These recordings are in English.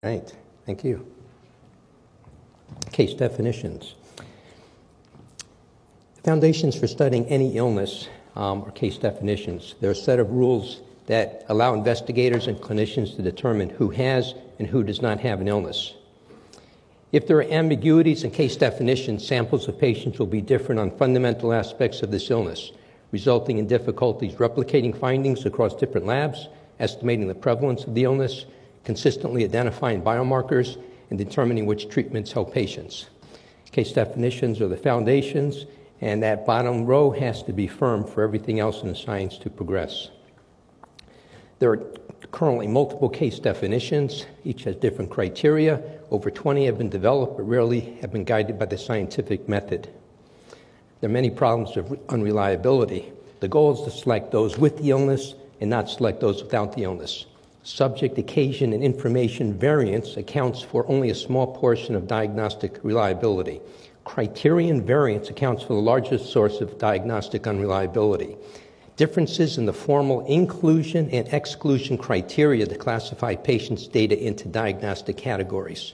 Right, thank you. Case definitions. Foundations for studying any illness are case definitions. There are a set of rules that allow investigators and clinicians to determine who has and who does not have an illness. If there are ambiguities in case definitions, samples of patients will be different on fundamental aspects of this illness, resulting in difficulties replicating findings across different labs, estimating the prevalence of the illness, consistently identifying biomarkers, and determining which treatments help patients. Case definitions are the foundations, and that bottom row has to be firm for everything else in the science to progress. There are currently multiple case definitions. Each has different criteria. Over 20 have been developed, but rarely have been guided by the scientific method. There are many problems of unreliability. The goal is to select those with the illness and not select those without the illness. Subject, occasion, and information variance accounts for only a small portion of diagnostic reliability. Criterion variance accounts for the largest source of diagnostic unreliability. Differences in the formal inclusion and exclusion criteria to classify patients' data into diagnostic categories.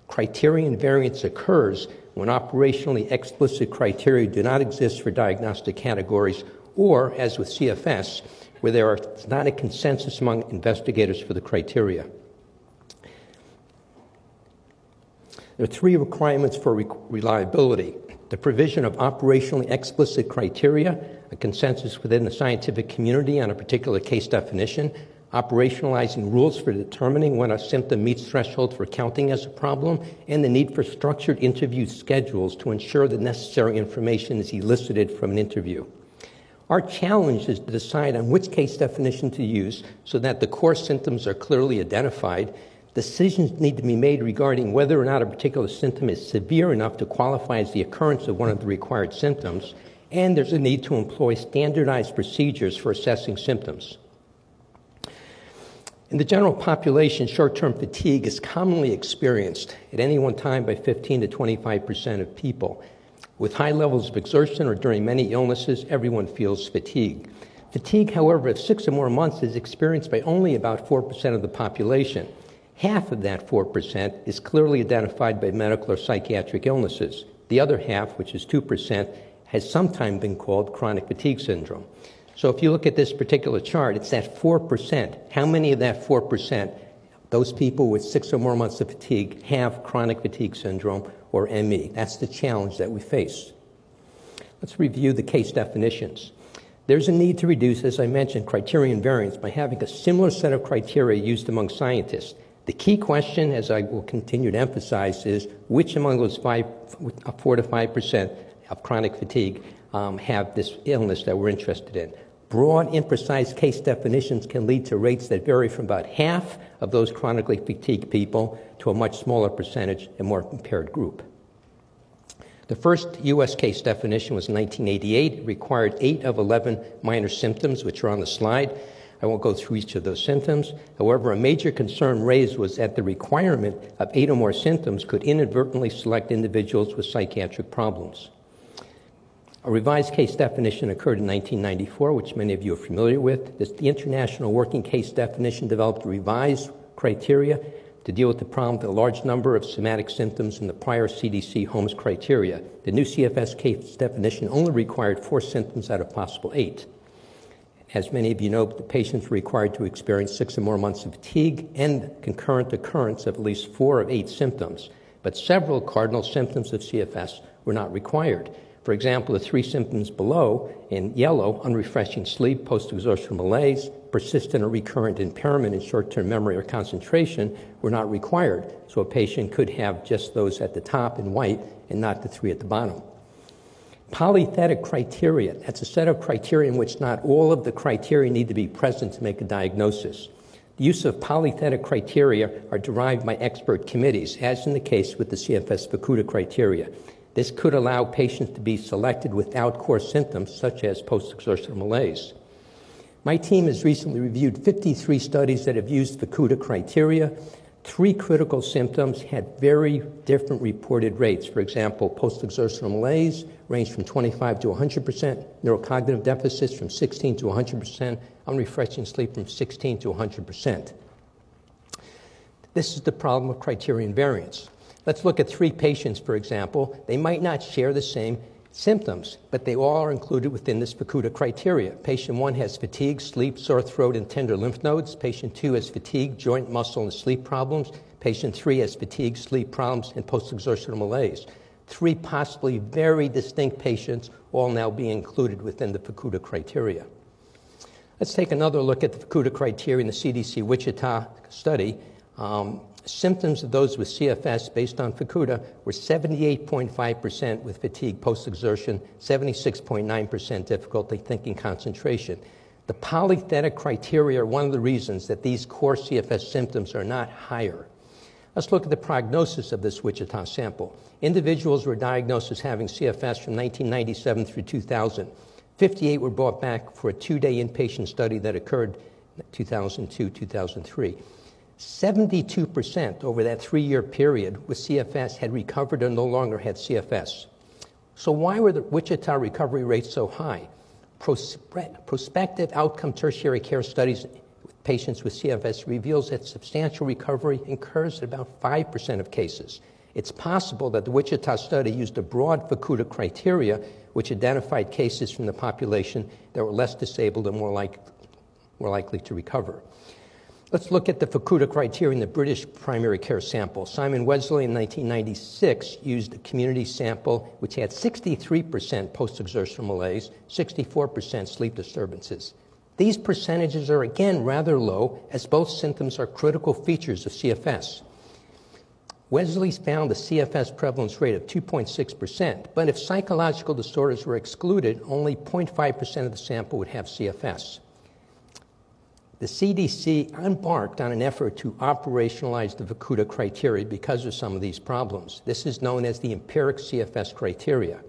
Criterion variance occurs when operationally explicit criteria do not exist for diagnostic categories, or, as with CFS, where there is not a consensus among investigators for the criteria. There are three requirements for reliability: the provision of operationally explicit criteria, a consensus within the scientific community on a particular case definition, operationalizing rules for determining when a symptom meets thresholds for counting as a problem, and the need for structured interview schedules to ensure the necessary information is elicited from an interview. Our challenge is to decide on which case definition to use so that the core symptoms are clearly identified. Decisions need to be made regarding whether or not a particular symptom is severe enough to qualify as the occurrence of one of the required symptoms, and there's a need to employ standardized procedures for assessing symptoms. In the general population, short-term fatigue is commonly experienced at any one time by 15 to 25% of people. With high levels of exertion or during many illnesses, everyone feels fatigue. Fatigue, however, of 6 or more months is experienced by only about 4% of the population. Half of that 4% is clearly identified by medical or psychiatric illnesses. The other half, which is 2%, has sometimes been called chronic fatigue syndrome. So if you look at this particular chart, it's that 4%. How many of that 4%, those people with 6 or more months of fatigue, have chronic fatigue syndrome or ME? That's the challenge that we face. Let's review the case definitions. There's a need to reduce, as I mentioned, criterion variance by having a similar set of criteria used among scientists. The key question, as I will continue to emphasize, is which among those 4 to 5% of chronic fatigue have this illness that we're interested in. Broad, imprecise case definitions can lead to rates that vary from about half of those chronically fatigued people to a much smaller percentage, a more impaired group. The first U.S. case definition was in 1988. It required 8 of 11 minor symptoms, which are on the slide. I won't go through each of those symptoms. However, a major concern raised was that the requirement of 8 or more symptoms could inadvertently select individuals with psychiatric problems. A revised case definition occurred in 1994, which many of you are familiar with. The International Working Case Definition developed revised criteria to deal with the problem of the large number of somatic symptoms in the prior CDC Holmes criteria. The new CFS case definition only required 4 symptoms out of possible 8. As many of you know, the patients were required to experience 6 or more months of fatigue and concurrent occurrence of at least 4 of 8 symptoms. But several cardinal symptoms of CFS were not required. For example, the 3 symptoms below in yellow, unrefreshing sleep, post-exertional malaise, persistent or recurrent impairment in short-term memory or concentration, were not required. So a patient could have just those at the top in white and not the 3 at the bottom. Polythetic criteria, that's a set of criteria in which not all of the criteria need to be present to make a diagnosis. The use of polythetic criteria are derived by expert committees, as in the case with the CFS Fukuda criteria. This could allow patients to be selected without core symptoms, such as post-exertional malaise. My team has recently reviewed 53 studies that have used Fukuda criteria. 3 critical symptoms had very different reported rates. For example, post-exertional malaise ranged from 25 to 100%, neurocognitive deficits from 16 to 100%, unrefreshing sleep from 16 to 100%. This is the problem of criterion variance. Let's look at 3 patients, for example. They might not share the same symptoms, but they all are included within this Fukuda criteria. Patient 1 has fatigue, sleep, sore throat, and tender lymph nodes. Patient 2 has fatigue, joint, muscle, and sleep problems. Patient 3 has fatigue, sleep problems, and post-exertional malaise. 3 possibly very distinct patients, all now being included within the Fukuda criteria. Let's take another look at the Fukuda criteria in the CDC Wichita study. Symptoms of those with CFS based on Fukuda were 78.5% with fatigue post-exertion, 76.9% difficulty thinking concentration. The polythetic criteria are one of the reasons that these core CFS symptoms are not higher. Let's look at the prognosis of this Wichita sample. Individuals were diagnosed as having CFS from 1997 through 2000. 58 were brought back for a 2-day inpatient study that occurred in 2002-2003. 72% over that 3-year period with CFS had recovered or no longer had CFS. So why were the Wichita recovery rates so high? Prospective outcome tertiary care studies with patients with CFS reveals that substantial recovery occurs in about 5% of cases. It's possible that the Wichita study used a broad Fukuda criteria which identified cases from the population that were less disabled and more likely to recover. Let's look at the Fukuda criteria in the British primary care sample. Simon Wesley in 1996 used a community sample which had 63% post-exertional malaise, 64% sleep disturbances. These percentages are again rather low as both symptoms are critical features of CFS. Wesley's found a CFS prevalence rate of 2.6%, but if psychological disorders were excluded, only 0.5% of the sample would have CFS. The CDC embarked on an effort to operationalize the Fukuda criteria because of some of these problems. This is known as the Empiric CFS Criteria.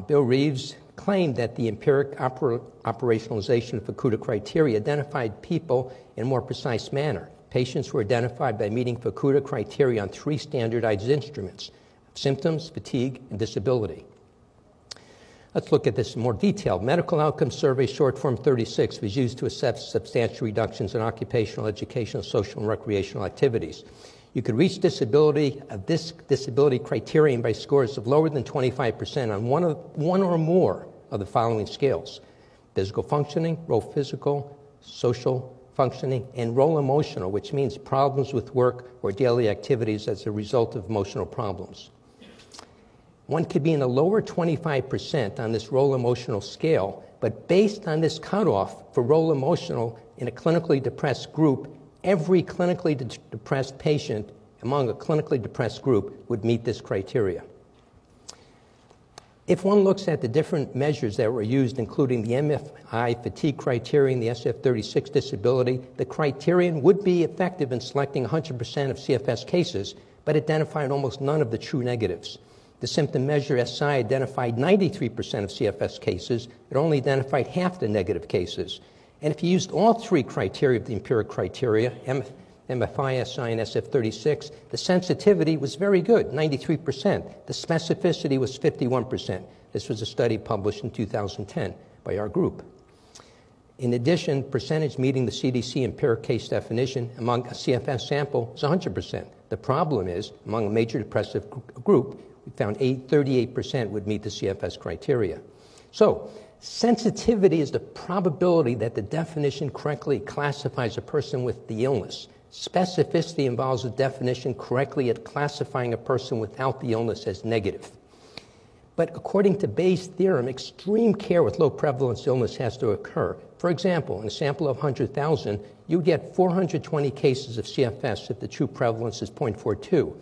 Bill Reeves claimed that the empiric operationalization of Fukuda criteria identified people in a more precise manner. Patients were identified by meeting Fukuda criteria on 3 standardized instruments: symptoms, fatigue, and disability. Let's look at this in more detail. Medical Outcome Survey Short Form 36 was used to assess substantial reductions in occupational, educational, social, and recreational activities. You could reach disability of this disability criterion by scores of lower than 25% on one or more of the following scales: physical functioning, role physical, social functioning, and role emotional, which means problems with work or daily activities as a result of emotional problems. One could be in the lower 25% on this role emotional scale, but based on this cutoff for role emotional in a clinically depressed group, every clinically depressed patient among a clinically depressed group would meet this criteria. If one looks at the different measures that were used, including the MFI fatigue criterion, the SF-36 disability, the criterion would be effective in selecting 100% of CFS cases, but identified almost none of the true negatives. The symptom measure SI identified 93% of CFS cases. It only identified half the negative cases. And if you used all 3 criteria of the Empiric criteria, MFI, SI, and SF-36, the sensitivity was very good, 93%. The specificity was 51%. This was a study published in 2010 by our group. In addition, percentage meeting the CDC Empiric case definition among a CFS sample is 100%. The problem is, among a major depressive group, we found 38% would meet the CFS criteria. So, sensitivity is the probability that the definition correctly classifies a person with the illness. Specificity involves the definition correctly at classifying a person without the illness as negative. But according to Bayes' theorem, extreme care with low prevalence illness has to occur. For example, in a sample of 100,000, you get 420 cases of CFS if the true prevalence is 0.42.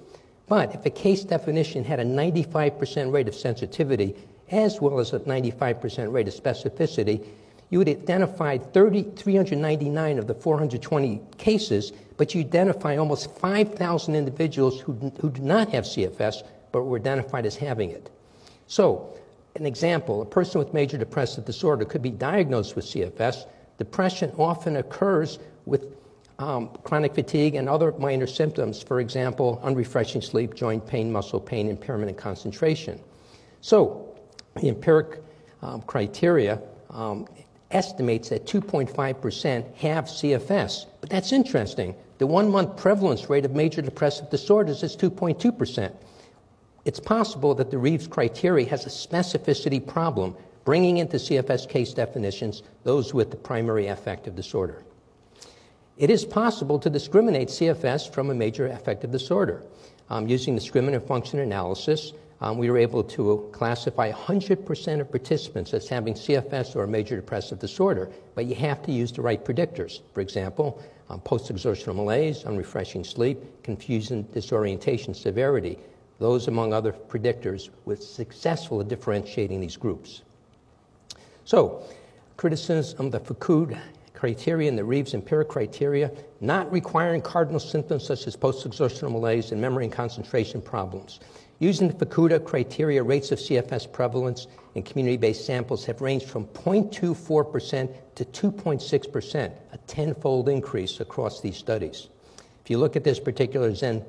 But if a case definition had a 95% rate of sensitivity, as well as a 95% rate of specificity, you would identify 399 of the 420 cases, but you identify almost 5,000 individuals who do not have CFS, but were identified as having it. So, an example, a person with major depressive disorder could be diagnosed with CFS. Depression often occurs with chronic fatigue and other minor symptoms, for example, unrefreshing sleep, joint pain, muscle pain, impairment in concentration. So, the Empiric criteria estimates that 2.5% have CFS. But that's interesting. The 1-month prevalence rate of major depressive disorders is 2.2%. It's possible that the Reeves criteria has a specificity problem, bringing into CFS case definitions those with the primary affective disorder. It is possible to discriminate CFS from a major affective disorder. Using discriminative function analysis, we were able to classify 100% of participants as having CFS or a major depressive disorder, but you have to use the right predictors. For example, post-exertional malaise, unrefreshing sleep, confusion, disorientation, severity. Those, among other predictors, were successful at differentiating these groups. So, criticism of the Fukuda criteria and the Reeves Empiric Criteria, not requiring cardinal symptoms such as post-exertional malaise and memory and concentration problems. Using the Fukuda criteria, rates of CFS prevalence in community-based samples have ranged from 0.24% to 2.6%, a 10-fold increase across these studies. If you look at this particular Zen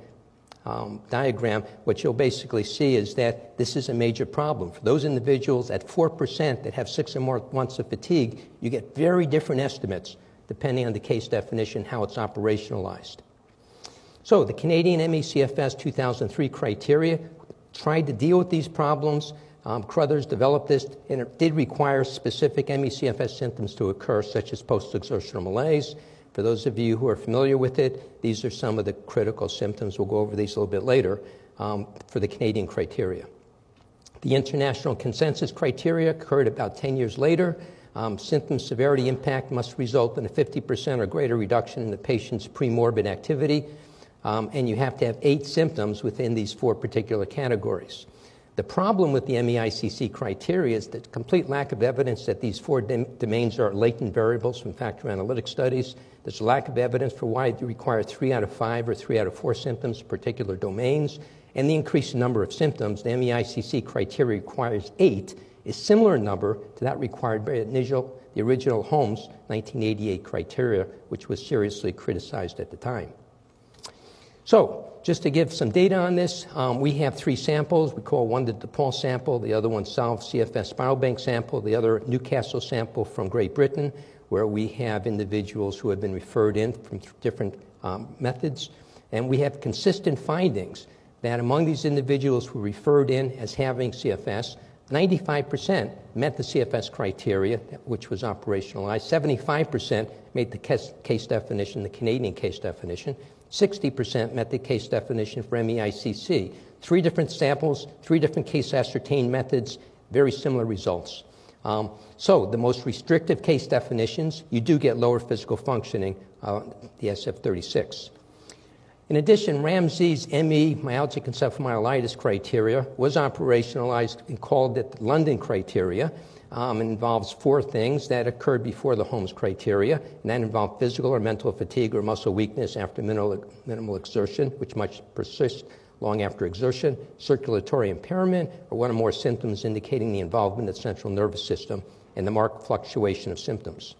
diagram, what you'll basically see is that this is a major problem. For those individuals at 4% that have 6 or more months of fatigue, you get very different estimates depending on the case definition, how it's operationalized. So the Canadian ME CFS 2003 criteria tried to deal with these problems. Crothers developed this, and it did require specific ME CFS symptoms to occur, such as post-exertional malaise. For those of you who are familiar with it, these are some of the critical symptoms. We'll go over these a little bit later for the Canadian criteria. The international consensus criteria occurred about 10 years later. Symptom severity impact must result in a 50% or greater reduction in the patient's premorbid activity, and you have to have 8 symptoms within these 4 particular categories. The problem with the MEICC criteria is the complete lack of evidence that these 4 domains are latent variables from factor analytic studies. There's a lack of evidence for why it requires 3 out of 5 or 3 out of 4 symptoms for particular domains. And the increased number of symptoms, the MEICC criteria requires 8, is similar number to that required by the original Holmes 1988 criteria, which was seriously criticized at the time. So, just to give some data on this, we have 3 samples. We call one the DePaul sample, the other one Solve CFS Spiral Bank sample, the other Newcastle sample from Great Britain, where we have individuals who have been referred in from different methods. And we have consistent findings that among these individuals who were referred in as having CFS, 95% met the CFS criteria, which was operationalized. 75% made the case definition, the Canadian case definition. 60% met the case definition for MEICC. 3 different samples, 3 different case ascertained methods, very similar results. So the most restrictive case definitions, you do get lower physical functioning, the SF-36. In addition, Ramsey's ME myalgic encephalomyelitis criteria was operationalized and called it the London criteria. It involves 4 things that occurred before the Holmes criteria, and that involved physical or mental fatigue or muscle weakness after minimal exertion, which might persist long after exertion, circulatory impairment, or one or more symptoms indicating the involvement of the central nervous system, and the marked fluctuation of symptoms.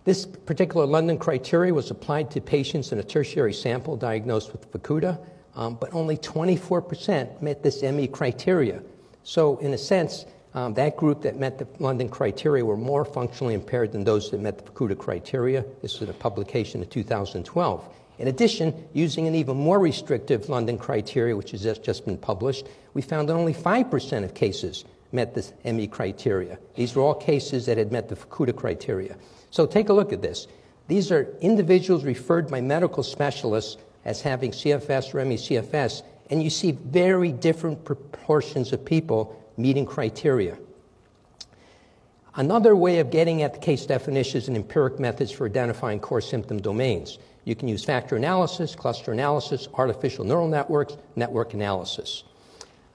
This particular London criteria was applied to patients in a tertiary sample diagnosed with Fukuda, but only 24% met this ME criteria. So in a sense, that group that met the London criteria were more functionally impaired than those that met the Fukuda criteria. This is a publication in 2012. In addition, using an even more restrictive London criteria, which has just been published, we found that only 5% of cases met the ME criteria. These were all cases that had met the Fukuda criteria. So take a look at this. These are individuals referred by medical specialists as having CFS or ME CFS, and you see very different proportions of people meeting criteria. Another way of getting at the case definitions and empiric methods for identifying core symptom domains. You can use factor analysis, cluster analysis, artificial neural networks, network analysis.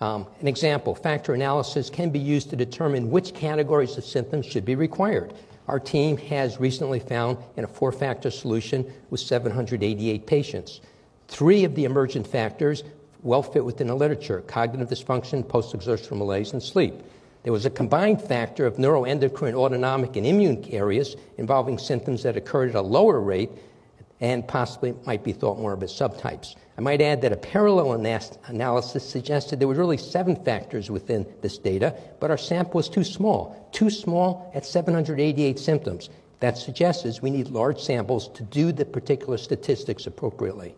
An example, factor analysis can be used to determine which categories of symptoms should be required. Our team has recently found in a 4-factor solution with 788 patients. 3 of the emergent factors well fit within the literature: cognitive dysfunction, post-exertional malaise, and sleep. There was a combined factor of neuroendocrine, autonomic, and immune areas involving symptoms that occurred at a lower rate and possibly might be thought more of as subtypes. I might add that a parallel analysis suggested there were really 7 factors within this data, but our sample was too small at 788 symptoms. that suggests is we need large samples to do the particular statistics appropriately.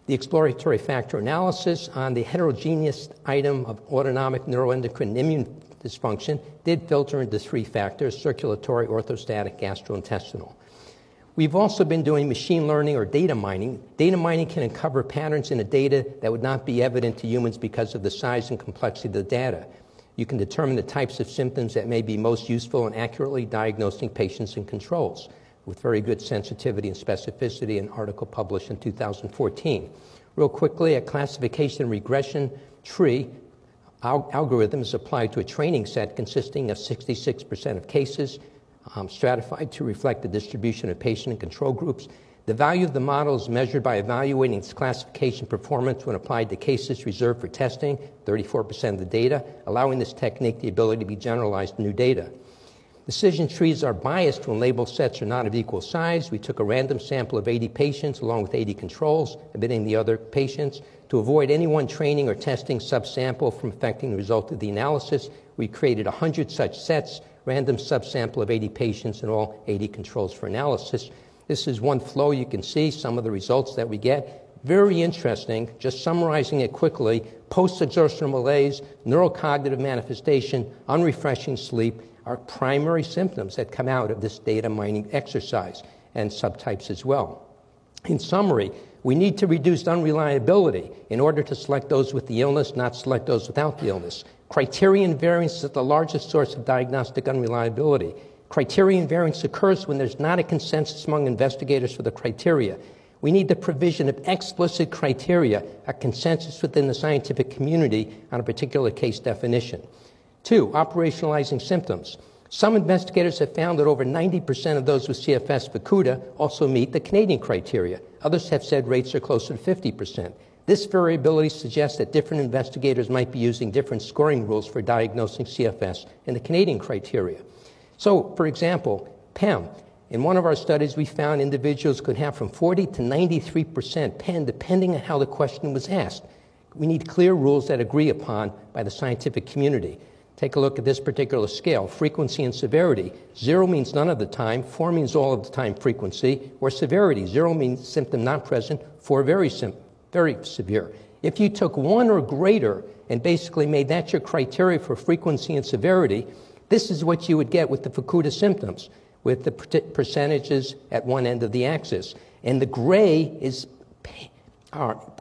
The exploratory factor analysis on the heterogeneous item of autonomic, neuroendocrine, and immune dysfunction did filter into 3 factors: circulatory, orthostatic, gastrointestinal. We've also been doing machine learning or data mining. Data mining can uncover patterns in the data that would not be evident to humans because of the size and complexity of the data. You can determine the types of symptoms that may be most useful in accurately diagnosing patients and controls with very good sensitivity and specificity, an article published in 2014. Real quickly, a classification regression tree algorithm is applied to a training set consisting of 66% of cases, stratified to reflect the distribution of patient and control groups. The value of the model is measured by evaluating its classification performance when applied to cases reserved for testing, 34% of the data, allowing this technique the ability to be generalized to new data. Decision trees are biased when label sets are not of equal size. We took a random sample of 80 patients along with 80 controls, omitting the other patients. To avoid any one training or testing subsample from affecting the result of the analysis, we created 100 such sets, random subsample of 80 patients and all 80 controls for analysis. This is one flow. You can see some of the results that we get. Very interesting. Just summarizing it quickly, post-exertional malaise, neurocognitive manifestation, unrefreshing sleep are primary symptoms that come out of this data mining exercise, and subtypes as well. In summary, we need to reduce unreliability in order to select those with the illness, not select those without the illness. Criterion variance is the largest source of diagnostic unreliability. Criterion variance occurs when there's not a consensus among investigators for the criteria. We need the provision of explicit criteria, a consensus within the scientific community on a particular case definition. 2, operationalizing symptoms. Some investigators have found that over 90% of those with CFS Fukuda also meet the Canadian criteria. Others have said rates are closer to 50%. This variability suggests that different investigators might be using different scoring rules for diagnosing CFS in the Canadian criteria. So, for example, PEM. In one of our studies, we found individuals could have from 40 to 93% PEM depending on how the question was asked. We need clear rules that agree upon by the scientific community. Take a look at this particular scale, frequency and severity. 0 means none of the time, 4 means all of the time frequency, or severity. 0 means symptom not present, 4 very severe. If you took 1 or greater and basically made that your criteria for frequency and severity, this is what you would get with the Fukuda symptoms, with the percentages at one end of the axis. And the gray is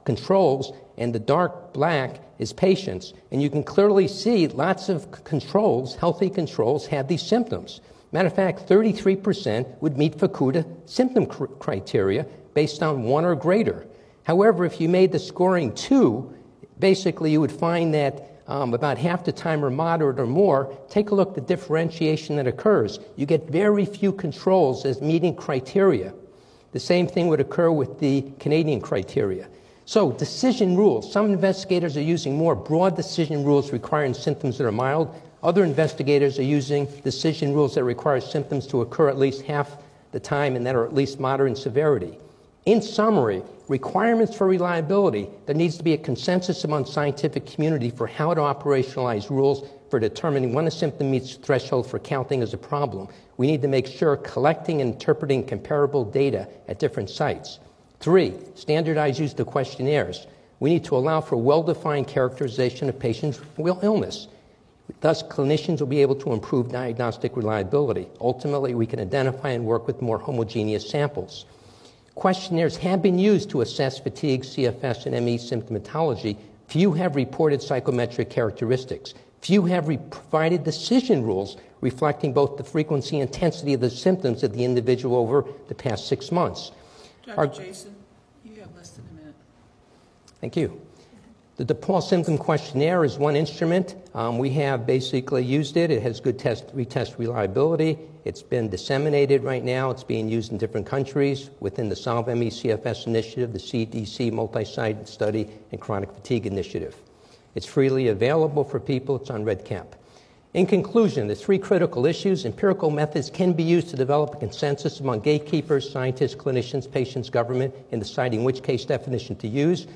controls, and the dark black is patients. And you can clearly see lots of controls, healthy controls, have these symptoms. Matter of fact, 33% would meet Fukuda symptom criteria based on 1 or greater. However, if you made the scoring 2, basically you would find that about half the time or moderate or more. Take a look at the differentiation that occurs. You get very few controls as meeting criteria. The same thing would occur with the Canadian criteria. So, decision rules. Some investigators are using more broad decision rules requiring symptoms that are mild. Other investigators are using decision rules that require symptoms to occur at least half the time and that are at least moderate in severity. In summary, requirements for reliability, there needs to be a consensus among scientific community for how to operationalize rules for determining when a symptom meets threshold for counting as a problem. We need to make sure collecting and interpreting comparable data at different sites. 3, standardized use of questionnaires. We need to allow for well-defined characterization of patients with illness. Thus, clinicians will be able to improve diagnostic reliability. Ultimately, we can identify and work with more homogeneous samples. Questionnaires have been used to assess fatigue, CFS, and ME symptomatology. Few have reported psychometric characteristics. Few have provided decision rules reflecting both the frequency and intensity of the symptoms of the individual over the past 6 months. Dr. Jason, you have less than a minute. Thank you. The DePaul Symptom Questionnaire is one instrument. We have basically used it. It has good retest reliability. It's been disseminated right now. It's being used in different countries within the Solve ME CFS initiative, the CDC multi-site study, and chronic fatigue initiative. It's freely available for people. It's on REDCap. In conclusion, the 3 critical issues: empirical methods can be used to develop a consensus among gatekeepers, scientists, clinicians, patients, government in deciding which case definition to use.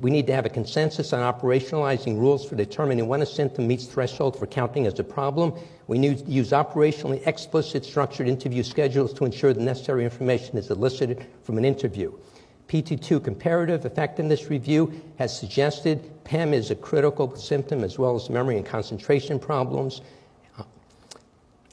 We need to have a consensus on operationalizing rules for determining when a symptom meets threshold for counting as a problem. We need to use operationally explicit structured interview schedules to ensure the necessary information is elicited from an interview. P2P comparative effectiveness review has suggested PEM is a critical symptom as well as memory and concentration problems.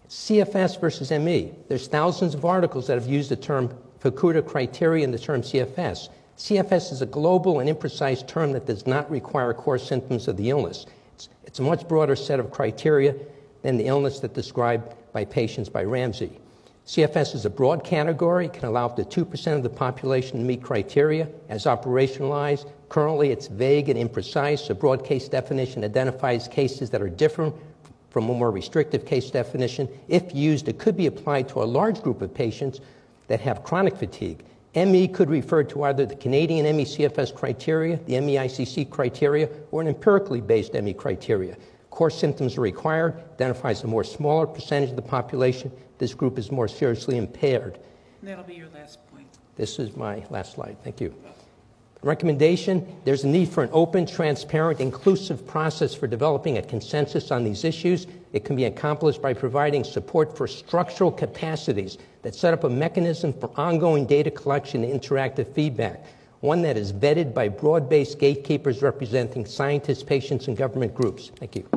CFS versus ME. There's thousands of articles that have used the term Fukuda criteria and the term CFS. CFS is a global and imprecise term that does not require core symptoms of the illness. It's a much broader set of criteria than the illness that's described by patients by Ramsey. CFS is a broad category. It can allow up to 2% of the population to meet criteria as operationalized. Currently, it's vague and imprecise. A broad case definition identifies cases that are different from a more restrictive case definition. If used, it could be applied to a large group of patients that have chronic fatigue. ME could refer to either the Canadian ME CFS criteria, the ME ICC criteria, or an empirically based ME criteria. Core symptoms are required, identifies a more smaller percentage of the population. This group is more seriously impaired. And that'll be your last point. This is my last slide. Thank you. Recommendation, there's a need for an open, transparent, inclusive process for developing a consensus on these issues. It can be accomplished by providing support for structural capacities that set up a mechanism for ongoing data collection and interactive feedback, one that is vetted by broad-based gatekeepers representing scientists, patients, and government groups. Thank you.